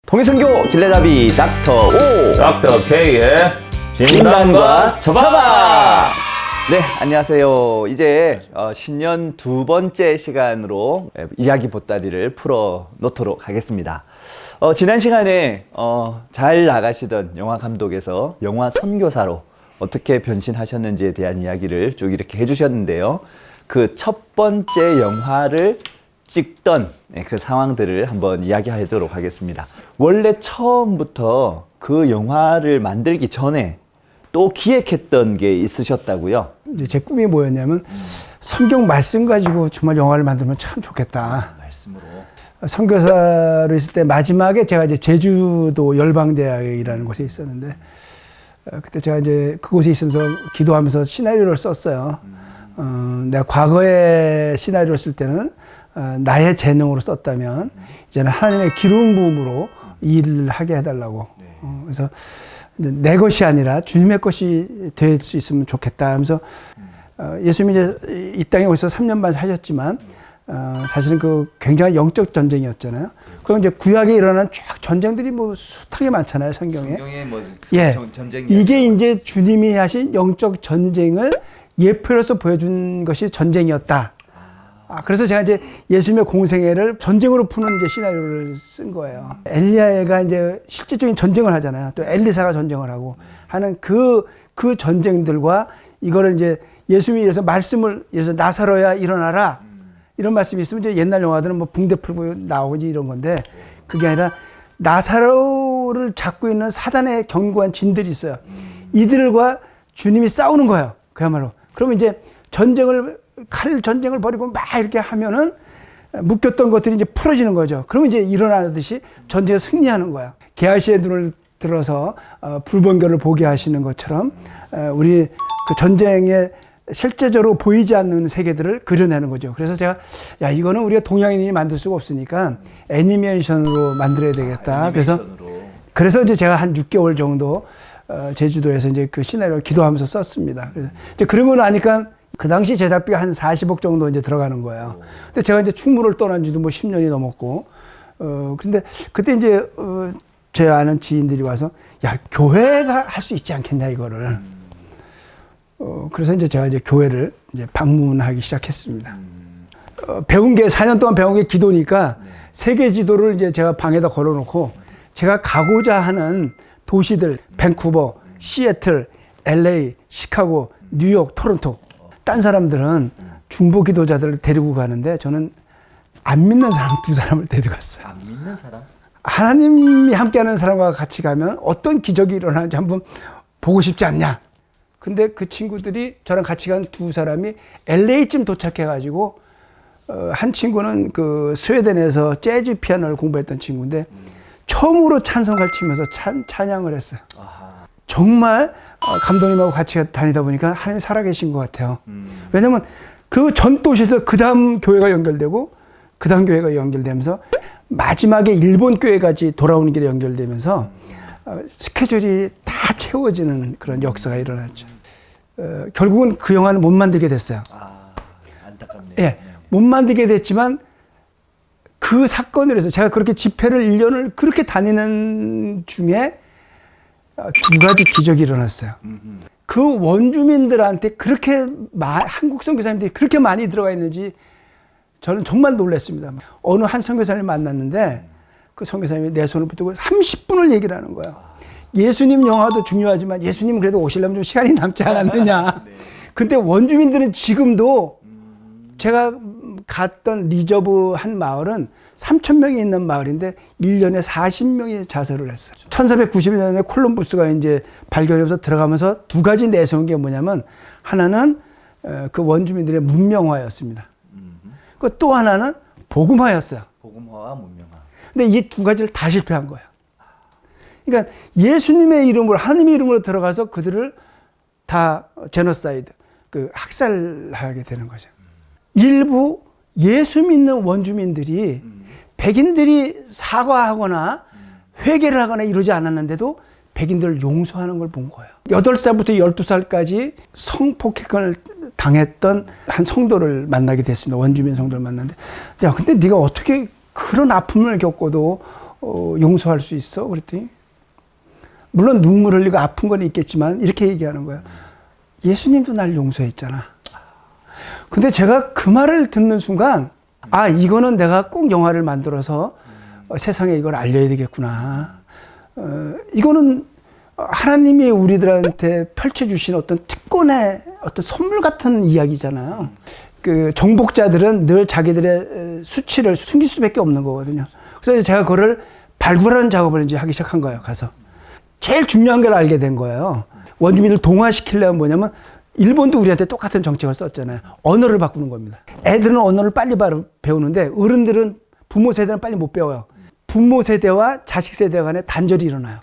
통일선교 길레잡이 닥터 O 닥터 K의 진단과 처방. 네, 안녕하세요. 이제 신년 두 번째 시간으로 이야기 보따리를 풀어 놓도록 하겠습니다. 지난 시간에 잘 나가시던 영화 감독에서 영화 선교사로 어떻게 변신하셨는지에 대한 이야기를 쭉 이렇게 해주셨는데요. 그 첫 번째 영화를 찍던 그 상황들을 한번 이야기하도록 하겠습니다. 원래 처음부터 그 영화를 만들기 전에 또 기획했던 게 있으셨다고요? 이제 제 꿈이 뭐였냐면 성경 말씀 가지고 정말 영화를 만들면 참 좋겠다. 말씀으로. 선교사로 있을 때 마지막에 제가 이제 제주도 열방대학이라는 곳에 있었는데 그때 제가 이제 그곳에 있으면서 기도하면서 시나리오를 썼어요. 내가 과거에 시나리오를 쓸 때는 나의 재능으로 썼다면 이제는 하나님의 기름 부음으로 일을 하게 해달라고. 그래서 이제 내 것이 아니라 주님의 것이 될 수 있으면 좋겠다 하면서 예수님이 이제 이 땅에 오셔서 3년 반 사셨지만 사실은 그 굉장히 영적 전쟁이었잖아요. 그럼 이제 구약에 일어난 쫙 전쟁들이 뭐 숱하게 많잖아요, 성경에. 성경에 뭐 예, 전쟁이 이게 이제 주님이 하신 영적 전쟁을 예표로서 보여준 것이 전쟁이었다. 그래서 제가 이제 예수님의 공생애를 전쟁으로 푸는 이제 시나리오를 쓴 거예요. 엘리야가 이제 실질적인 전쟁을 하잖아요. 또 엘리사가 전쟁을 하고 하는 그 전쟁들과 이거를 이제 예수님이 이래서 말씀을, 예서 나사로야 일어나라. 이런 말씀이 있으면 이제 옛날 영화들은 뭐 붕대 풀고 나오지 이런 건데 그게 아니라 나사로를 잡고 있는 사단의 견고한 진들이 있어요. 이들과 주님이 싸우는 거예요. 그야말로. 그러면 이제 칼 전쟁을 벌이고 막 이렇게 하면은 묶였던 것들이 이제 풀어지는 거죠. 그러면 이제 일어나듯이 전쟁에 승리하는 거예요. 게하시의 눈을 들어서 불번개를 보게 하시는 것처럼 우리 그 전쟁에 실제적으로 보이지 않는 세계들을 그려내는 거죠. 그래서 제가 이거는 우리가 동양인이 만들 수가 없으니까 애니메이션으로 만들어야 되겠다. 그래서 이제 제가 한 6개월 정도 제주도에서 이제 그 시나리오를 기도하면서 썼습니다. 그래서 이제 그러고 나니까 그 당시 제작비가 한 40억 정도 이제 들어가는 거예요. 근데 제가 이제 충무를 떠난 지도 뭐 10년이 넘었고, 근데 그때 이제, 제 아는 지인들이 와서, 교회가 할 수 있지 않겠냐, 이거를. 그래서 이제 제가 이제 교회를 이제 방문하기 시작했습니다. 배운 게, 4년 동안 배운 게 기도니까 세계 지도를 이제 제가 방에다 걸어놓고 제가 가고자 하는 도시들, 밴쿠버, 시애틀, LA, 시카고, 뉴욕, 토론토. 딴 사람들은 중보 기도자들을 데리고 가는데 저는 안 믿는 사람 2사람을 데려갔어요. 안 믿는 사람? 하나님이 함께하는 사람과 같이 가면 어떤 기적이 일어나는지 한번 보고 싶지 않냐. 근데 그 친구들이 저랑 같이 간 2사람이 LA쯤 도착해가지고 한 친구는 그 스웨덴에서 재즈 피아노를 공부했던 친구인데 처음으로 찬송가를 치면서 찬양을 했어요. 정말 감독님하고 같이 다니다 보니까 하나님이 살아계신 것 같아요. 왜냐면 그 전 도시에서 그 다음 교회가 연결되고 그 다음 교회가 연결되면서 마지막에 일본 교회까지 돌아오는 길에 연결되면서 스케줄이 다 채워지는 그런 역사가 일어났죠. 결국은 그 영화는 못 만들게 됐어요. 안타깝네요. 예, 못 만들게 됐지만 그 사건으로 해서 제가 그렇게 집회를 1년을 그렇게 다니는 중에 2가지 기적이 일어났어요. 그 원주민들한테 그렇게 한국 선교사님들이 그렇게 많이 들어가 있는지 저는 정말 놀랐습니다. 어느 한 선교사님을 만났는데 그 선교사님이 내 손을 붙들고 30분을 얘기를 하는 거예요. 예수님 영화도 중요하지만 예수님 그래도 오시려면 좀 시간이 남지 않았느냐. 근데 원주민들은 지금도 제가 갔던 리저브 한 마을은 3,000명이 있는 마을인데 1년에 40명이 자살을 했어요. 1490년에 콜럼부스가 이제 발견해서 들어가면서 2가지 내세운 게 뭐냐면 하나는 그 원주민들의 문명화였습니다. 또 하나는 복음화였어요. 복음화와 문명화. 근데 이 2가지를 다 실패한 거예요. 그러니까 예수님의 이름으로 하나님의 이름으로 들어가서 그들을 다 제노사이드, 그 학살하게 되는 거죠. 일부 예수 믿는 원주민들이 백인들이 사과하거나 회개를 하거나 이러지 않았는데도 백인들을 용서하는 걸 본 거예요. 8살부터 12살까지 성폭행을 당했던 한 성도를 만나게 됐습니다. 원주민 성도를 만났는데, 야, 근데 네가 어떻게 그런 아픔을 겪고도 용서할 수 있어? 그랬더니 물론 눈물 흘리고 아픈 건 있겠지만 이렇게 얘기하는 거예요. 예수님도 날 용서했잖아. 근데 제가 그 말을 듣는 순간 이거는 내가 꼭 영화를 만들어서 세상에 이걸 알려야 되겠구나. 이거는 하나님이 우리들한테 펼쳐주신 어떤 특권의 어떤 선물 같은 이야기잖아요. 그 정복자들은 늘 자기들의 수치를 숨길 수밖에 없는 거거든요. 그래서 제가 그거를 발굴하는 작업을 이제 하기 시작한 거예요. 가서 제일 중요한 걸 알게 된 거예요. 원주민을 동화시키려면 뭐냐면 일본도 우리한테 똑같은 정책을 썼잖아요. 언어를 바꾸는 겁니다. 애들은 언어를 빨리 배우는데 어른들은 부모 세대는 빨리 못 배워요. 부모 세대와 자식 세대 간에 단절이 일어나요.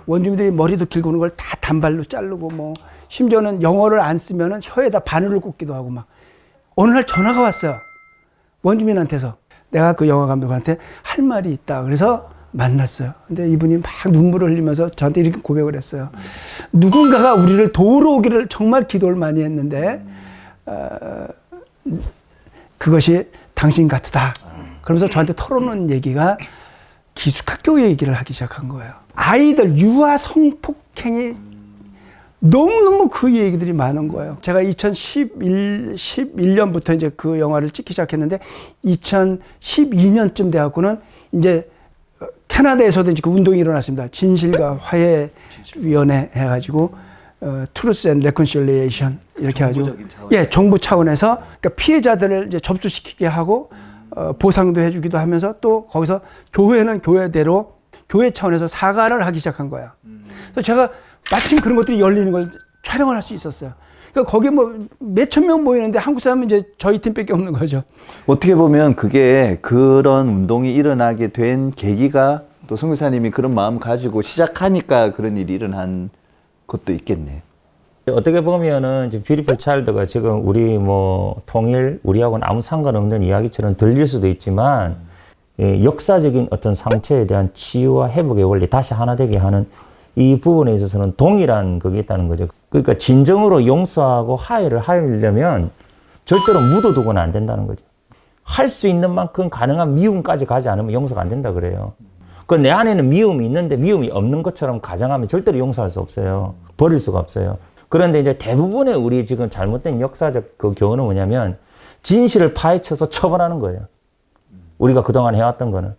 원주민들이 머리도 길고 오는 걸 다 단발로 자르고 뭐 심지어는 영어를 안 쓰면은 혀에다 바늘을 꽂기도 하고 막. 어느 날 전화가 왔어요. 원주민한테서. 내가 그 영화 감독한테 할 말이 있다. 그래서 만났어요. 근데 이분이 막 눈물을 흘리면서 저한테 이렇게 고백을 했어요. 누군가가 우리를 도우러 오기를 정말 기도를 많이 했는데 그것이 당신 같다. 그러면서 저한테 털어놓은 얘기가 기숙학교 얘기를 하기 시작한 거예요. 아이들 유아 성폭행이 너무너무 그 얘기들이 많은 거예요. 제가 2011년부터 이제 그 영화를 찍기 시작했는데 2012년쯤 돼갖고는 이제 캐나다에서도 이제 그 운동이 일어났습니다. 진실과 화해위원회 해가지고 Truth and Reconciliation 이렇게 해가지고 정부 차원에서 그러니까 피해자들을 이제 접수시키게 하고 보상도 해주기도 하면서 또 거기서 교회는 교회대로 교회 차원에서 사과를 하기 시작한 거야. 그래서 제가 마침 그런 것들이 열리는 걸 촬영을 할 수 있었어요. 그러니까 거기에 뭐 몇천 명 모이는데 한국 사람은 이제 저희 팀밖에 없는 거죠. 어떻게 보면 그게 그런 운동이 일어나게 된 계기가 또 선교사님이 그런 마음 가지고 시작하니까 그런 일이 일어난 것도 있겠네. 어떻게 보면은 지금 뷰티풀 차일드가 지금 우리 뭐 통일 우리하고는 아무 상관없는 이야기처럼 들릴 수도 있지만 역사적인 어떤 상처에 대한 치유와 회복의 원리 다시 하나 되게 하는 이 부분에 있어서는 동일한 그게 있다는 거죠. 그러니까 진정으로 용서하고 화해를 하려면 절대로 묻어두고는 안 된다는 거죠. 할 수 있는 만큼 가능한 미움까지 가지 않으면 용서가 안 된다 그래요. 그 내 안에는 미움이 있는데 미움이 없는 것처럼 가정하면 절대로 용서할 수 없어요. 버릴 수가 없어요. 그런데 이제 대부분의 우리 지금 잘못된 역사적 그 교훈은 뭐냐면 진실을 파헤쳐서 처벌하는 거예요. 우리가 그동안 해왔던 거는.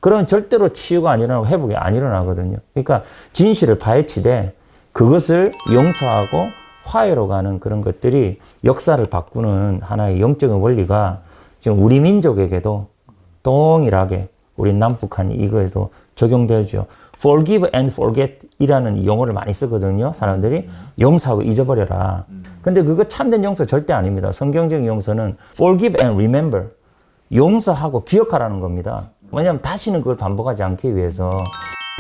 그러면 절대로 치유가 안 일어나고 회복이 안 일어나거든요. 그러니까 진실을 파헤치되 그것을 용서하고 화해로 가는 그런 것들이 역사를 바꾸는 하나의 영적인 원리가 지금 우리 민족에게도 동일하게 우리 남북한 이거에서 적용되죠. Forgive and forget 이라는 용어를 많이 쓰거든요. 사람들이 용서하고 잊어버려라. 근데 그거 참된 용서 절대 아닙니다. 성경적인 용서는 Forgive and remember. 용서하고 기억하라는 겁니다. 왜냐하면 다시는 그걸 반복하지 않기 위해서.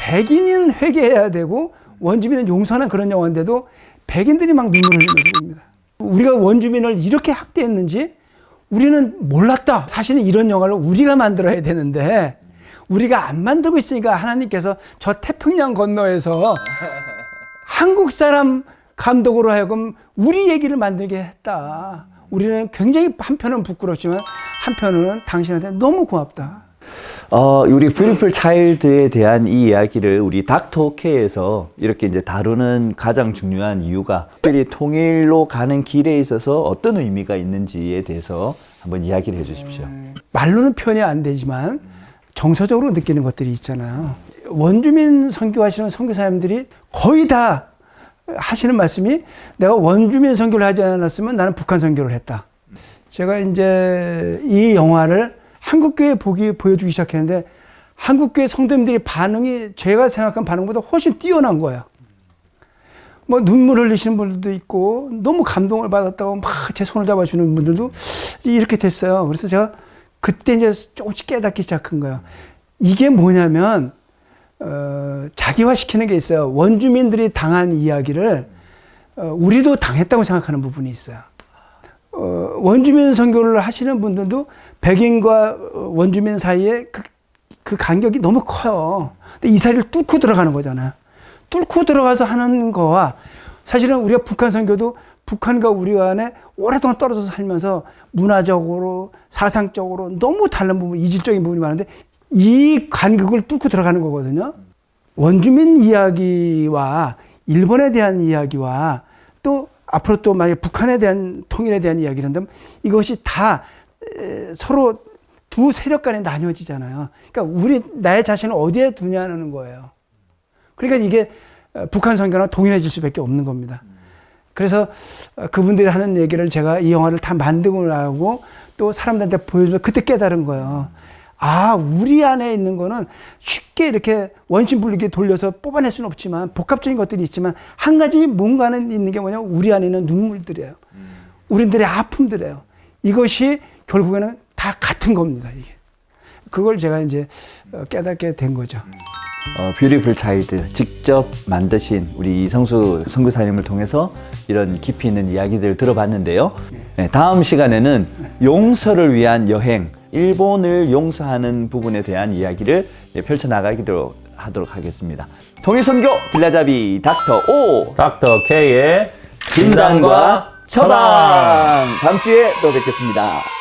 백인은 회개해야 되고 원주민은 용서하는 그런 영화인데도 백인들이 막 눈물을 흘리면서 봅니다. 우리가 원주민을 이렇게 학대했는지 우리는 몰랐다. 사실은 이런 영화를 우리가 만들어야 되는데 우리가 안 만들고 있으니까 하나님께서 저 태평양 건너에서 한국 사람 감독으로 하여금 우리 얘기를 만들게 했다. 우리는 굉장히 한편은 부끄럽지만 한편으로는 당신한테 너무 고맙다. 우리 뷰티풀 차일드에 대한 이 이야기를 우리 닥터 K에서 이렇게 이제 다루는 가장 중요한 이유가 특별히 통일로 가는 길에 있어서 어떤 의미가 있는지에 대해서 한번 이야기를 해주십시오. 말로는 표현이 안 되지만 정서적으로 느끼는 것들이 있잖아요. 원주민 선교하시는 선교사님들이 거의 다 하시는 말씀이 내가 원주민 선교를 하지 않았으면 나는 북한 선교를 했다. 제가 이제 이 영화를 한국교회 보여주기 시작했는데 한국교회 성도님들이 반응이 제가 생각한 반응보다 훨씬 뛰어난 거예요. 뭐 눈물 흘리시는 분들도 있고 너무 감동을 받았다고 막 제 손을 잡아주는 분들도 이렇게 됐어요. 그래서 제가 그때 이제 조금씩 깨닫기 시작한 거예요. 이게 뭐냐면 자기화시키는 게 있어요. 원주민들이 당한 이야기를 우리도 당했다고 생각하는 부분이 있어요. 원주민 선교를 하시는 분들도 백인과 원주민 사이에 그 간격이 너무 커요. 근데 이 사이를 뚫고 들어가는 거잖아요. 뚫고 들어가서 하는 거와 사실은 우리가 북한 선교도 북한과 우리 간에 오랫동안 떨어져서 살면서 문화적으로 사상적으로 너무 다른 부분, 이질적인 부분이 많은데 이 간극을 뚫고 들어가는 거거든요. 원주민 이야기와 일본에 대한 이야기와 또 앞으로 또 만약 북한에 대한 통일에 대한 이야기를 한다면 이것이 다 서로 두 세력 간에 나뉘어지잖아요. 그러니까 나의 자신을 어디에 두냐는 거예요. 그러니까 이게 북한 선교랑 동일해질 수밖에 없는 겁니다. 그래서 그분들이 하는 얘기를 제가 이 영화를 다 만들고 나고 또 사람들한테 보여주면 그때 깨달은 거예요. 아, 우리 안에 있는 거는 쉽게 이렇게 원심불리게 돌려서 뽑아낼 수는 없지만 복합적인 것들이 있지만 한 가지 뭔가는 있는 게 뭐냐면 우리 안에 있는 눈물들이에요. 우리들의 아픔들이에요. 이것이 결국에는 다 같은 겁니다. 이게. 그걸 제가 이제 깨닫게 된 거죠. 뷰티풀 차일드 직접 만드신 우리 이성수 선교사님을 통해서 이런 깊이 있는 이야기들을 들어봤는데요. 네, 다음 시간에는 용서를 위한 여행, 일본을 용서하는 부분에 대한 이야기를 펼쳐나가기로 하도록 하겠습니다. 통일선교 딜라잡이 닥터 O 닥터 K의 진단과 처방 다음 주에 또 뵙겠습니다.